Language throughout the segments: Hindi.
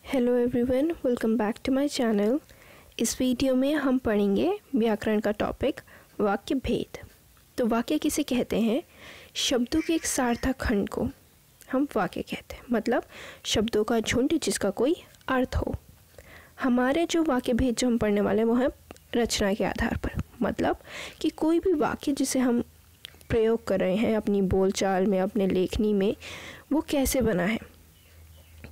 Hello everyone, welcome back to my channel. इस वीडियो में हम पढ़ेंगे व्याकरण का टॉपिक वाक्य भेद। तो वाक्य किसे कहते हैं? शब्दों के एक सार्थक खंड को हम वाक्य कहते हैं, मतलब शब्दों का झुंड जिसका कोई अर्थ हो। हमारे जो वाक्य भेद जो हम पढ़ने वाले हैं वो है रचना के आधार पर, मतलब कि कोई भी वाक्य जिसे हम प्रयोग कर रहे हैं अपनी बोलचाल में, अपने लेखनी में, वो कैसे बना है।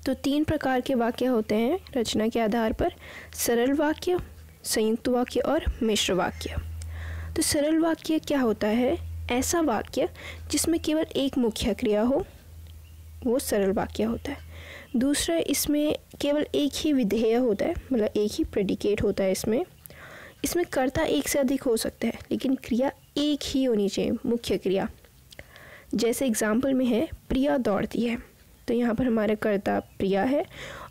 तो 3 प्रकार के वाक्य होते हैं रचना के आधार पर: सरल वाक्य, संयुक्त वाक्य और मिश्र वाक्य। तो सरल वाक्य क्या होता है? ऐसा वाक्य जिसमें केवल एक मुख्य क्रिया हो, वो सरल वाक्य होता है। दूसरा, इसमें केवल एक ही विधेय होता है, मतलब एक ही प्रेडिकेट होता है। इसमें कर्ता एक से अधिक हो सकता है, लेकिन क्रिया एक ही होनी चाहिए, मुख्य क्रिया। जैसे एग्जाम्पल में है प्रिया दौड़ती है, तो यहाँ पर हमारा कर्ता प्रिया है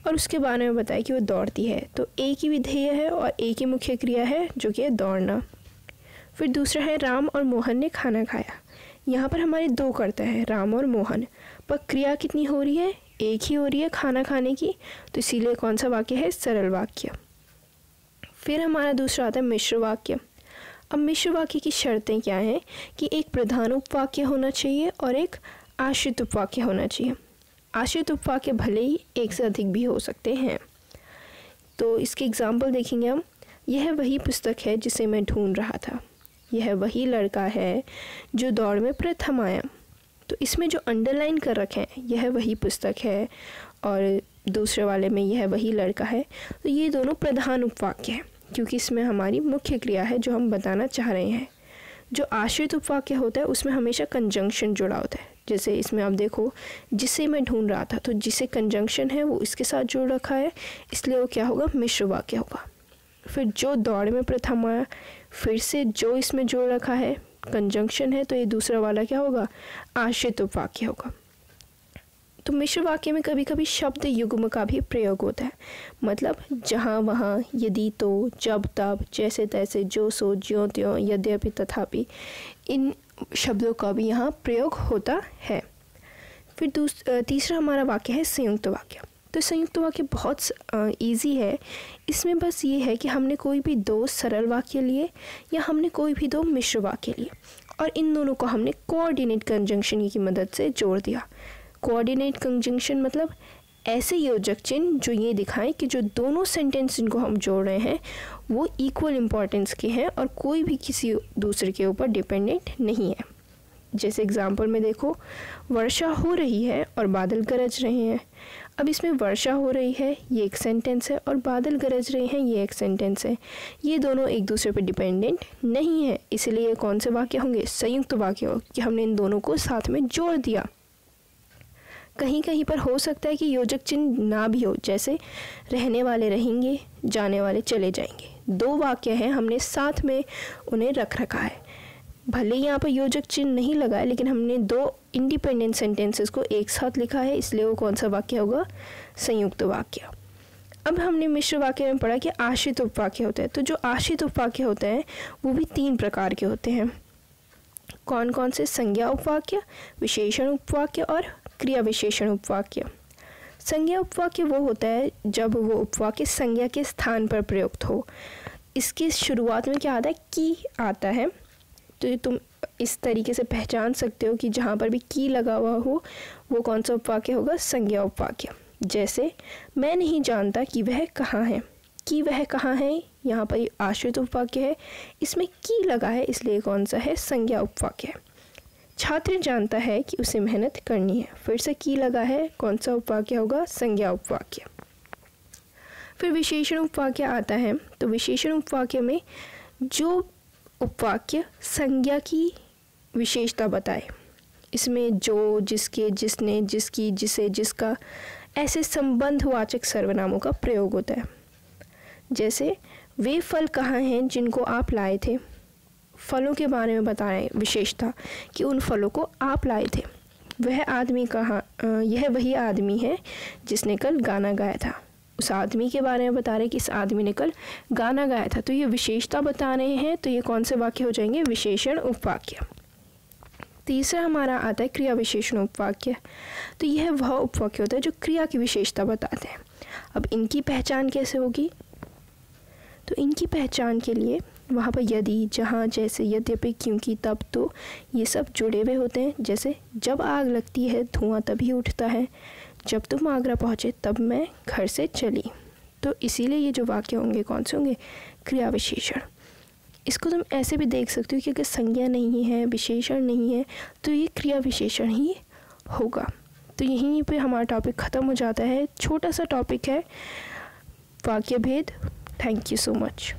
और उसके बारे में बताया कि वो दौड़ती है, तो एक ही विधेय है और एक ही मुख्य क्रिया है जो कि है दौड़ना। फिर दूसरा है राम और मोहन ने खाना खाया। यहाँ पर हमारे 2 कर्ता है, राम और मोहन, पर क्रिया कितनी हो रही है? एक ही हो रही है, खाना खाने की। तो इसीलिए कौन सा वाक्य है? सरल वाक्य। फिर हमारा दूसरा आता है मिश्र वाक्य। अब मिश्र वाक्य की शर्तें क्या हैं कि एक प्रधान उपवाक्य होना चाहिए और एक आश्रित उपवाक्य होना चाहिए। आश्रित उपवाक्य भले ही एक से अधिक भी हो सकते हैं। तो इसके एग्जाम्पल देखेंगे हम। यह वही पुस्तक है जिसे मैं ढूंढ रहा था। यह वही लड़का है जो दौड़ में प्रथम आया। तो इसमें जो अंडरलाइन कर रखे हैं, यह वही पुस्तक है, और दूसरे वाले में यह वही लड़का है, तो ये दोनों प्रधान उपवाक्य हैं, क्योंकि इसमें हमारी मुख्य क्रिया है जो हम बताना चाह रहे हैं। जो आश्रित उपवाक्य होता है उसमें हमेशा कंजंक्शन जुड़ा होता है। जैसे इसमें आप देखो, जिसे मैं ढूंढ रहा था, तो जिसे कंजंक्शन है वो इसके साथ जुड़ रखा है, इसलिए वो क्या होगा? मिश्र वाक्य होगा। फिर जो दौड़ में प्रथम आया, फिर से जो इसमें जोड़ रखा है कंजंक्शन है, तो ये दूसरा वाला क्या होगा? आश्रित उपवाक्य होगा। तो मिश्र वाक्य में कभी कभी शब्द युग्म का भी प्रयोग होता है, मतलब जहाँ वहाँ, यदि तो, जब तब, जैसे तैसे, जो सो, ज्यों त्यों, यद्यपि तथापि, इन शब्दों का भी यहाँ प्रयोग होता है। फिर तीसरा हमारा वाक्य है संयुक्त वाक्य। तो संयुक्त वाक्य बहुत इजी है। इसमें बस ये है कि हमने कोई भी 2 सरल वाक्य लिए या हमने कोई भी 2 मिश्र वाक्य लिए, और इन दोनों को हमने कोऑर्डिनेट कंजंक्शन की मदद से जोड़ दिया। कोऑर्डिनेट कंजंक्शन मतलब ऐसे योजक चिन्ह जो ये दिखाएं कि जो दोनों सेंटेंस जिनको हम जोड़ रहे हैं वो इक्वल इम्पॉर्टेंस के हैं और कोई भी किसी दूसरे के ऊपर डिपेंडेंट नहीं है। जैसे एग्जाम्पल में देखो, वर्षा हो रही है और बादल गरज रहे हैं। अब इसमें वर्षा हो रही है, ये एक सेंटेंस है, और बादल गरज रहे हैं, ये एक सेंटेंस है। ये दोनों एक दूसरे पर डिपेंडेंट नहीं है, इसलिए ये कौन से वाक्य होंगे? संयुक्त वाक्य हो, कि हमने इन दोनों को साथ में जोड़ दिया। कहीं कहीं पर हो सकता है कि योजक चिन्ह ना भी हो, जैसे रहने वाले रहेंगे, जाने वाले चले जाएंगे। 2 वाक्य हैं, हमने साथ में उन्हें रख रखा है। भले यहाँ पर योजक चिन्ह नहीं लगा है, लेकिन हमने 2 इंडिपेंडेंट सेंटेंसेस को एक साथ लिखा है, इसलिए वो कौन सा वाक्य होगा? संयुक्त वाक्य। अब हमने मिश्र वाक्य में पढ़ा कि आश्रित उपवाक्य होता है। तो जो आश्रित उपवाक्य होते हैं वो भी 3 प्रकार के होते हैं। कौन कौन से? संज्ञा उपवाक्य, विशेषण उपवाक्य और क्रिया विशेषण उपवाक्य। संज्ञा उपवाक्य वो होता है जब वो उपवाक्य संज्ञा के स्थान पर प्रयुक्त हो। इसकी शुरुआत में क्या आता है? की आता है। तो तुम इस तरीके से पहचान सकते हो कि जहाँ पर भी की लगा हुआ हो वो कौन सा उपवाक्य होगा? संज्ञा उपवाक्य। जैसे मैं नहीं जानता कि वह कहाँ है। कि वह कहाँ है, यहाँ पर आश्रित उपवाक्य है, इसमें की लगा है, इसलिए कौन सा है? संज्ञा उपवाक्य है। छात्र जानता है कि उसे मेहनत करनी है, फिर से की लगा है, कौन सा उपवाक्य होगा? संज्ञा उपवाक्य। फिर विशेषण उपवाक्य आता है। तो विशेषण उपवाक्य में जो उपवाक्य संज्ञा की विशेषता बताए, इसमें जो, जिसके, जिसने, जिसकी, जिसे, जिसका, ऐसे संबंधवाचक सर्वनामों का प्रयोग होता है। जैसे वे फल कहाँ हैं जिनको आप लाए थे। फलों के बारे में बताएं विशेषता कि उन फलों को आप लाए थे। वह आदमी कहाँ, यह वही आदमी है जिसने कल गाना गाया था। उस आदमी के बारे में बता रहे हैं कि इस आदमी ने कल गाना गाया था। तो ये विशेषता बता रहे हैं, तो ये कौन से वाक्य हो जाएंगे? विशेषण उपवाक्य। तीसरा हमारा आता है क्रिया विशेषण उपवाक्य। तो यह वह उपवाक्य होता है जो क्रिया की विशेषता बताते हैं। अब इनकी पहचान कैसे होगी? तो इनकी पहचान के लिए वहाँ पर यदि, जहाँ, जैसे, यद्यपि, क्योंकि, तब, तो ये सब जुड़े हुए होते हैं। जैसे जब आग लगती है धुआं तभी उठता है, जब तुम आगरा पहुँचे तब मैं घर से चली। तो इसीलिए ये जो वाक्य होंगे कौन से होंगे? क्रिया विशेषण। इसको तुम ऐसे भी देख सकते हो कि अगर संज्ञा नहीं है, विशेषण नहीं है, तो ये क्रिया विशेषण ही होगा। तो यहीं पे हमारा टॉपिक ख़त्म हो जाता है। छोटा सा टॉपिक है वाक्य भेद। Thank you so much.